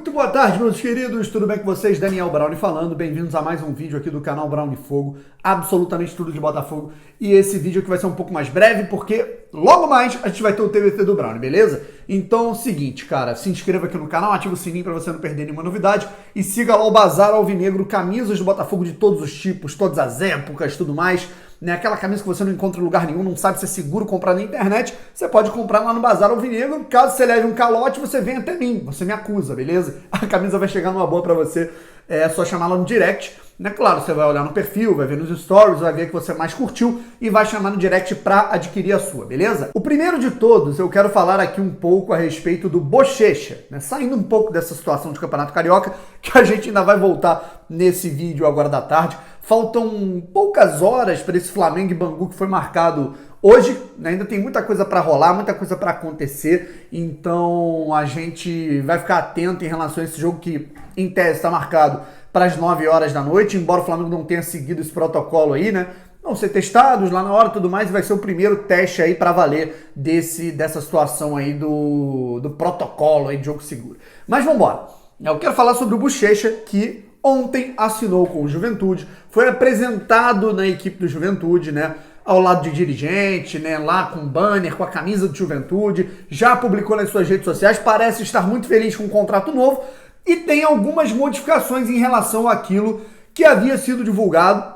Muito boa tarde, meus queridos, tudo bem com vocês? Daniel Brownie falando, bem-vindos a mais um vídeo aqui do canal Brownie Fogo, absolutamente tudo de Botafogo. E esse vídeo aqui vai ser um pouco mais breve, porque logo mais a gente vai ter o TBT do Brownie, beleza? Então é o seguinte, cara, se inscreva aqui no canal, ativa o sininho pra você não perder nenhuma novidade e siga lá o Bazar Alvinegro, camisas do Botafogo de todos os tipos, todas as épocas, tudo mais. Né? Aquela camisa que você não encontra em lugar nenhum, não sabe se é seguro comprar na internet, você pode comprar lá no Bazar Alvinegro. Caso você leve um calote, você vem até mim, você me acusa, beleza? A camisa vai chegar numa boa pra você, é só chamar lá no direct, né? Claro, você vai olhar no perfil, vai ver nos stories, vai ver que você mais curtiu e vai chamar no direct pra adquirir a sua, beleza? O primeiro de todos, eu quero falar aqui um pouco a respeito do Bochecha, né? Saindo um pouco dessa situação de Campeonato Carioca, que a gente ainda vai voltar nesse vídeo agora da tarde. Faltam poucas horas para esse Flamengo e Bangu que foi marcado hoje, né? Ainda tem muita coisa para rolar, muita coisa para acontecer, então a gente vai ficar atento em relação a esse jogo que, em tese, está marcado para as 9 horas da noite, embora o Flamengo não tenha seguido esse protocolo aí, né? Vão ser testados lá na hora e tudo mais, e vai ser o primeiro teste aí para valer dessa situação aí do protocolo aí de jogo seguro. Mas vamos embora. Eu quero falar sobre o Bochecha, que ontem assinou com o Juventude, foi apresentado na equipe do Juventude, né? Ao lado de dirigente, né? Lá com banner, com a camisa do Juventude, já publicou nas suas redes sociais, parece estar muito feliz com o contrato novo e tem algumas modificações em relação àquilo que havia sido divulgado,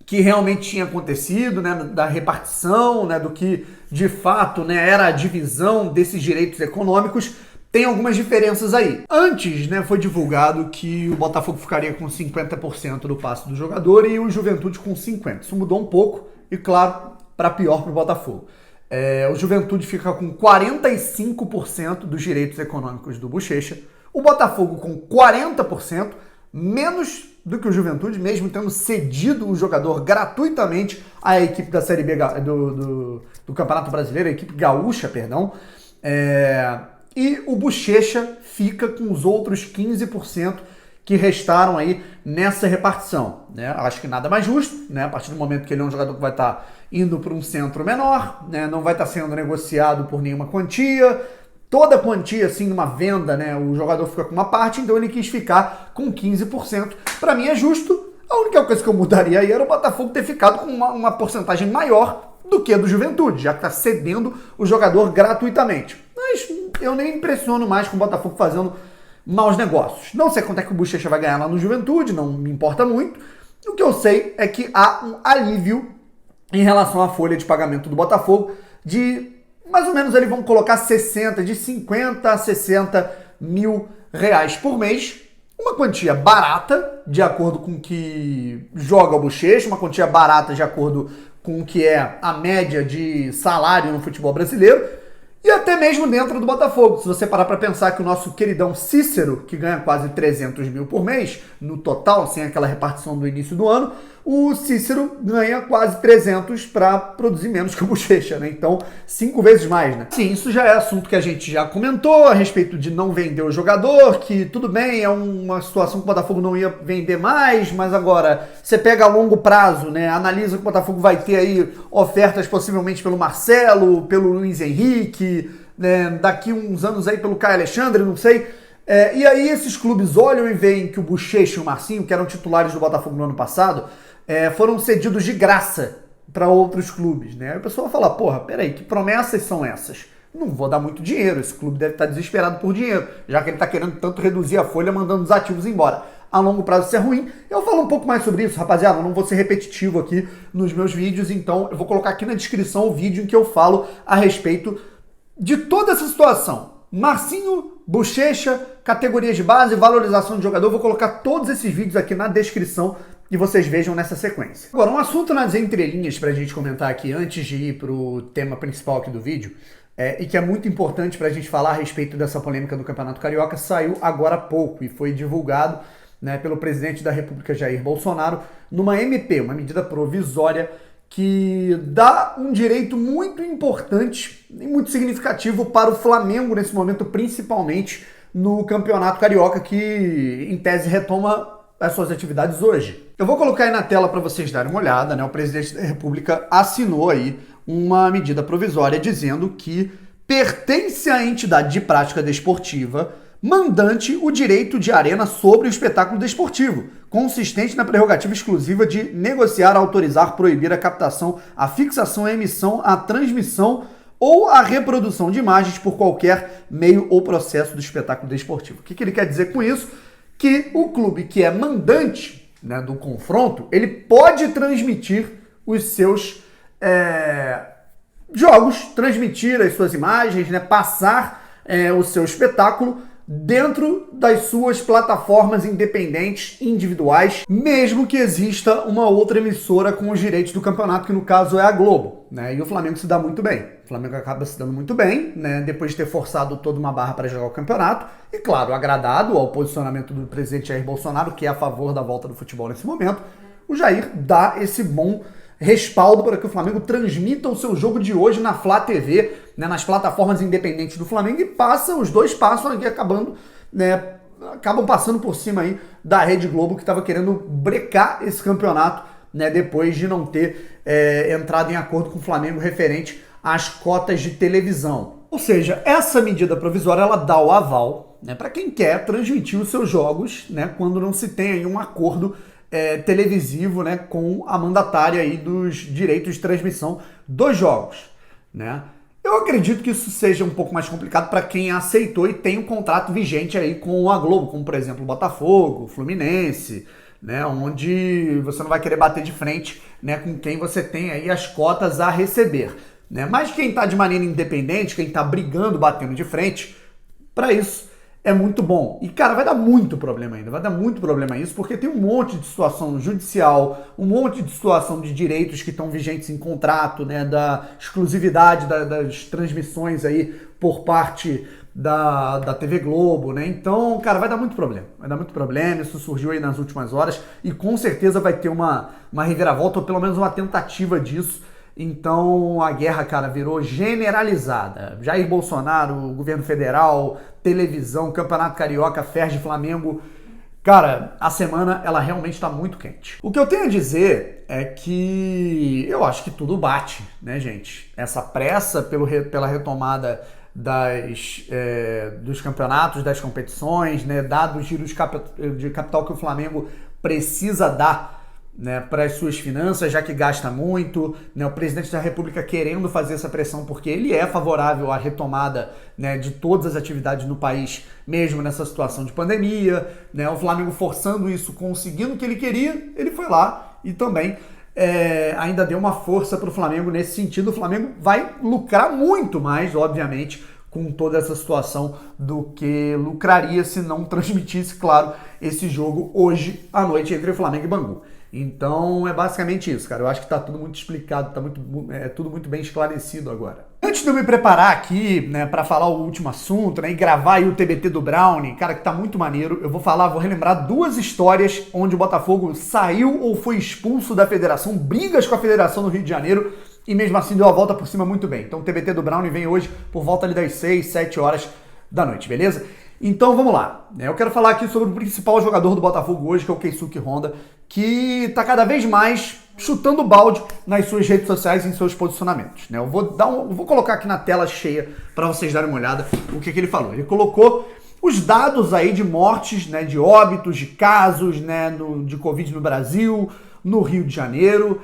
que realmente tinha acontecido, né, da repartição, né, do que de fato, né, era a divisão desses direitos econômicos. Tem algumas diferenças aí. Antes, né, foi divulgado que o Botafogo ficaria com 50% do passe do jogador e o Juventude com 50%. Isso mudou um pouco e, claro, para pior para o Botafogo. O Juventude fica com 45% dos direitos econômicos do Bochecha, o Botafogo com 40%, menos do que o Juventude, mesmo tendo cedido o jogador gratuitamente à equipe da Série B do Campeonato Brasileiro, a equipe gaúcha, perdão. E o Bochecha fica com os outros 15% que restaram aí nessa repartição, né? Acho que nada mais justo, né? A partir do momento que ele é um jogador que vai estar indo para um centro menor, né? Não vai estar sendo negociado por nenhuma quantia. Toda quantia, assim, numa venda, né? O jogador fica com uma parte, então ele quis ficar com 15%. Para mim é justo. A única coisa que eu mudaria aí era o Botafogo ter ficado com uma porcentagem maior do que a do Juventude, já que está cedendo o jogador gratuitamente. Mas eu nem impressiono mais com o Botafogo fazendo maus negócios. Não sei quanto é que o Bochecha vai ganhar lá no Juventude, não me importa muito. O que eu sei é que há um alívio em relação à folha de pagamento do Botafogo de, mais ou menos, eles vão colocar de 50 a 60 mil reais por mês. Uma quantia barata, de acordo com o que joga o Bochecha, uma quantia barata de acordo com o que é a média de salário no futebol brasileiro. E até mesmo dentro do Botafogo. Se você parar para pensar que o nosso queridão Cícero, que ganha quase 300 mil por mês, no total, sem aquela repartição do início do ano, o Cícero ganha quase 300 para produzir menos que o Bochecha, né? Então, 5 vezes mais, né? Sim, isso já é assunto que a gente já comentou a respeito de não vender o jogador, que tudo bem, é uma situação que o Botafogo não ia vender mais, mas agora você pega a longo prazo, né? Analisa que o Botafogo vai ter aí ofertas possivelmente pelo Marcelo, pelo Luiz Henrique, né? Daqui uns anos aí pelo Caio Alexandre, não sei. E aí esses clubes olham e veem que o Bochecha e o Marcinho, que eram titulares do Botafogo no ano passado, foram cedidos de graça para outros clubes, né? Aí o pessoal vai falar, porra, peraí, que promessas são essas? Não vou dar muito dinheiro, esse clube deve estar desesperado por dinheiro, já que ele está querendo tanto reduzir a folha, mandando os ativos embora. A longo prazo isso é ruim. Eu falo um pouco mais sobre isso, rapaziada, eu não vou ser repetitivo aqui nos meus vídeos, então eu vou colocar aqui na descrição o vídeo em que eu falo a respeito de toda essa situação. Marcinho, Bochecha, categorias de base, valorização de jogador, vou colocar todos esses vídeos aqui na descrição e vocês vejam nessa sequência. Agora, um assunto nas entrelinhas pra gente comentar aqui antes de ir pro tema principal aqui do vídeo, e que é muito importante pra gente falar a respeito dessa polêmica do Campeonato Carioca, saiu agora há pouco e foi divulgado, né, pelo presidente da República, Jair Bolsonaro, numa MP, uma medida provisória que dá um direito muito importante e muito significativo para o Flamengo nesse momento, principalmente no Campeonato Carioca, que em tese retoma as suas atividades hoje. Eu vou colocar aí na tela para vocês darem uma olhada, né? O presidente da República assinou aí uma medida provisória dizendo que pertence à entidade de prática desportiva mandante o direito de arena sobre o espetáculo desportivo, consistente na prerrogativa exclusiva de negociar, autorizar, proibir a captação, a fixação, a emissão, a transmissão ou a reprodução de imagens por qualquer meio ou processo do espetáculo desportivo. O que ele quer dizer com isso? Que o clube que é mandante, né, do confronto, ele pode transmitir os seus jogos, transmitir as suas imagens, né, passar o seu espetáculo dentro das suas plataformas independentes, individuais, mesmo que exista uma outra emissora com os direitos do campeonato, que no caso é a Globo, né? E o Flamengo se dá muito bem. O Flamengo acaba se dando muito bem, né? Depois de ter forçado toda uma barra para jogar o campeonato, e claro, agradado ao posicionamento do presidente Jair Bolsonaro, que é a favor da volta do futebol nesse momento, o Jair dá esse bom respaldo para que o Flamengo transmita o seu jogo de hoje na Flá TV, né, nas plataformas independentes do Flamengo, e os dois passam aqui acabam passando por cima aí da Rede Globo, que estava querendo brecar esse campeonato, né, depois de não ter entrado em acordo com o Flamengo referente às cotas de televisão. Ou seja, essa medida provisória ela dá o aval, né, para quem quer transmitir os seus jogos, né, quando não se tem aí um acordo televisivo, né, com a mandatária aí dos direitos de transmissão dos jogos, né? Eu acredito que isso seja um pouco mais complicado para quem aceitou e tem um contrato vigente aí com a Globo, como por exemplo o Botafogo, o Fluminense, né, onde você não vai querer bater de frente, né, com quem você tem aí as cotas a receber, né? Mas quem está de maneira independente, quem está brigando, batendo de frente, para isso é muito bom. E, cara, vai dar muito problema ainda. Vai dar muito problema isso, porque tem um monte de situação judicial, um monte de situação de direitos que estão vigentes em contrato, né, da exclusividade das transmissões aí por parte da TV Globo, né? Então, cara, vai dar muito problema. Vai dar muito problema. Isso surgiu aí nas últimas horas e com certeza vai ter uma reviravolta, ou pelo menos uma tentativa disso. Então a guerra, cara, virou generalizada. Jair Bolsonaro, governo federal, televisão, Campeonato Carioca, Ferdi, Flamengo. Cara, a semana ela realmente está muito quente. O que eu tenho a dizer é que eu acho que tudo bate, né, gente? Essa pressa pela retomada dos campeonatos, das competições, né, dados os giros de capital que o Flamengo precisa dar, né, para as suas finanças, já que gasta muito, né, o presidente da República querendo fazer essa pressão porque ele é favorável à retomada, né, de todas as atividades no país, mesmo nessa situação de pandemia, né, o Flamengo forçando isso, conseguindo o que ele queria, ele foi lá e também ainda deu uma força para o Flamengo nesse sentido. O Flamengo vai lucrar muito mais, obviamente, com toda essa situação do que lucraria se não transmitisse, claro, esse jogo hoje à noite entre o Flamengo e Bangu. Então é basicamente isso, cara. Eu acho que tá tudo muito explicado, tudo muito bem esclarecido agora. Antes de eu me preparar aqui, né, para falar o último assunto, né, e gravar aí o TBT do Brownie, cara, que tá muito maneiro, eu vou relembrar duas histórias onde o Botafogo saiu ou foi expulso da federação, brigas com a federação no Rio de Janeiro, e mesmo assim deu a volta por cima muito bem. Então o TBT do Brownie vem hoje por volta ali das 6, 7 horas da noite, beleza? Então vamos lá. Eu quero falar aqui sobre o principal jogador do Botafogo hoje, que é o Keisuke Honda, que está cada vez mais chutando balde nas suas redes sociais e em seus posicionamentos. Eu vou colocar aqui na tela cheia para vocês darem uma olhada o que ele falou. Ele colocou os dados aí de mortes, né, de óbitos, de casos, né, de Covid no Brasil, no Rio de Janeiro.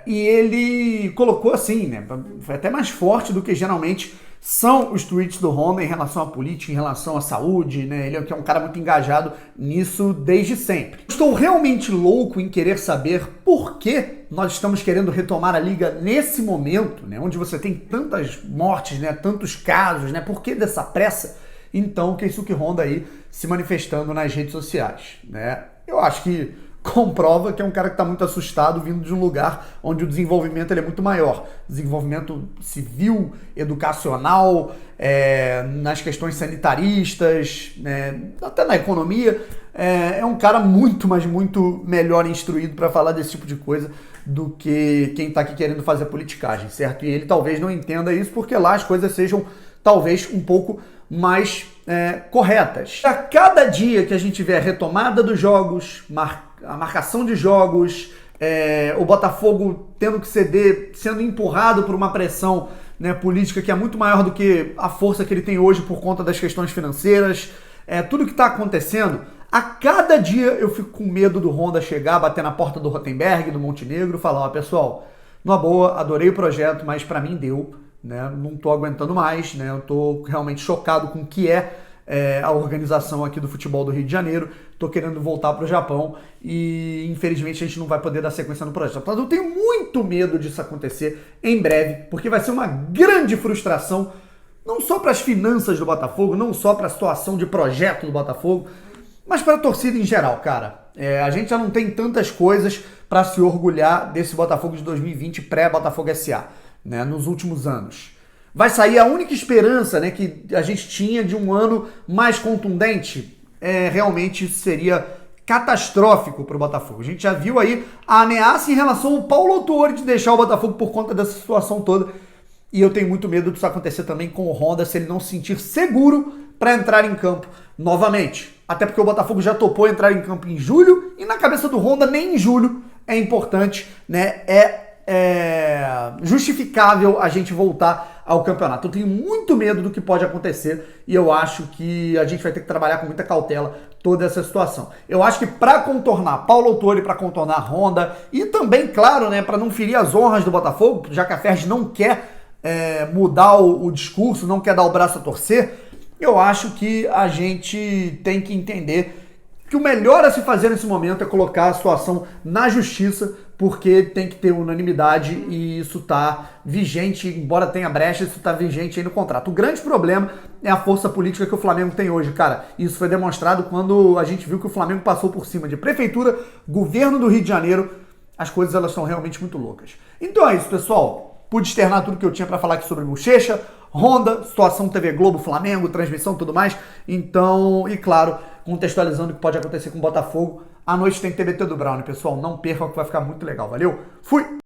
E ele colocou assim, né, foi até mais forte do que geralmente são os tweets do Honda em relação à política, em relação à saúde, né? Ele é um cara muito engajado nisso desde sempre. Estou realmente louco em querer saber por que nós estamos querendo retomar a liga nesse momento, né? Onde você tem tantas mortes, né? Tantos casos, né? Por que dessa pressa? Então, o Keisuke Honda aí se manifestando nas redes sociais, né? Eu acho que comprova que é um cara que está muito assustado vindo de um lugar onde o desenvolvimento ele é muito maior. Desenvolvimento civil, educacional, nas questões sanitaristas, até na economia. É um cara muito, mas muito melhor instruído para falar desse tipo de coisa do que quem está aqui querendo fazer politicagem, certo? E ele talvez não entenda isso porque lá as coisas sejam talvez um pouco mais corretas. A cada dia que a gente vê a retomada dos jogos, a marcação de jogos, o Botafogo tendo que ceder, sendo empurrado por uma pressão, né, política que é muito maior do que a força que ele tem hoje por conta das questões financeiras. Tudo que está acontecendo, a cada dia eu fico com medo do Honda chegar, bater na porta do Rottenberg, do Montenegro, falar, pessoal, numa boa, adorei o projeto, mas para mim deu, né, não tô aguentando mais, né, eu tô realmente chocado com o que a organização aqui do futebol do Rio de Janeiro, tô querendo voltar para o Japão e infelizmente a gente não vai poder dar sequência no projeto. Mas eu tenho muito medo disso acontecer em breve, porque vai ser uma grande frustração, não só para as finanças do Botafogo, não só para a situação de projeto do Botafogo, mas para a torcida em geral, cara. A gente já não tem tantas coisas para se orgulhar desse Botafogo de 2020 pré-Botafogo SA, né, nos últimos anos. Vai sair a única esperança, né, que a gente tinha de um ano mais contundente. Realmente seria catastrófico para o Botafogo. A gente já viu aí a ameaça em relação ao Paulo Autuori de deixar o Botafogo por conta dessa situação toda. E eu tenho muito medo disso acontecer também com o Honda, se ele não se sentir seguro para entrar em campo novamente. Até porque o Botafogo já topou entrar em campo em julho e na cabeça do Honda nem em julho é importante, né? Justificável a gente voltar ao campeonato. Eu tenho muito medo do que pode acontecer e eu acho que a gente vai ter que trabalhar com muita cautela toda essa situação. Eu acho que para contornar Paulo Autuori, para contornar Honda e também, claro, né, para não ferir as honras do Botafogo, já que a Ferdi não quer mudar o discurso, não quer dar o braço a torcer, eu acho que a gente tem que entender que o melhor a se fazer nesse momento é colocar a situação na justiça, porque tem que ter unanimidade e isso está vigente, embora tenha brecha, isso está vigente aí no contrato. O grande problema é a força política que o Flamengo tem hoje, cara. Isso foi demonstrado quando a gente viu que o Flamengo passou por cima de prefeitura, governo do Rio de Janeiro. As coisas, elas são realmente muito loucas. Então é isso, pessoal. Pude externar tudo que eu tinha para falar aqui sobre Bochecha, Honda, situação TV Globo, Flamengo, transmissão, tudo mais. Então, e claro, contextualizando o que pode acontecer com o Botafogo. À noite tem TBT do Brown, pessoal. Não percam que vai ficar muito legal. Valeu? Fui!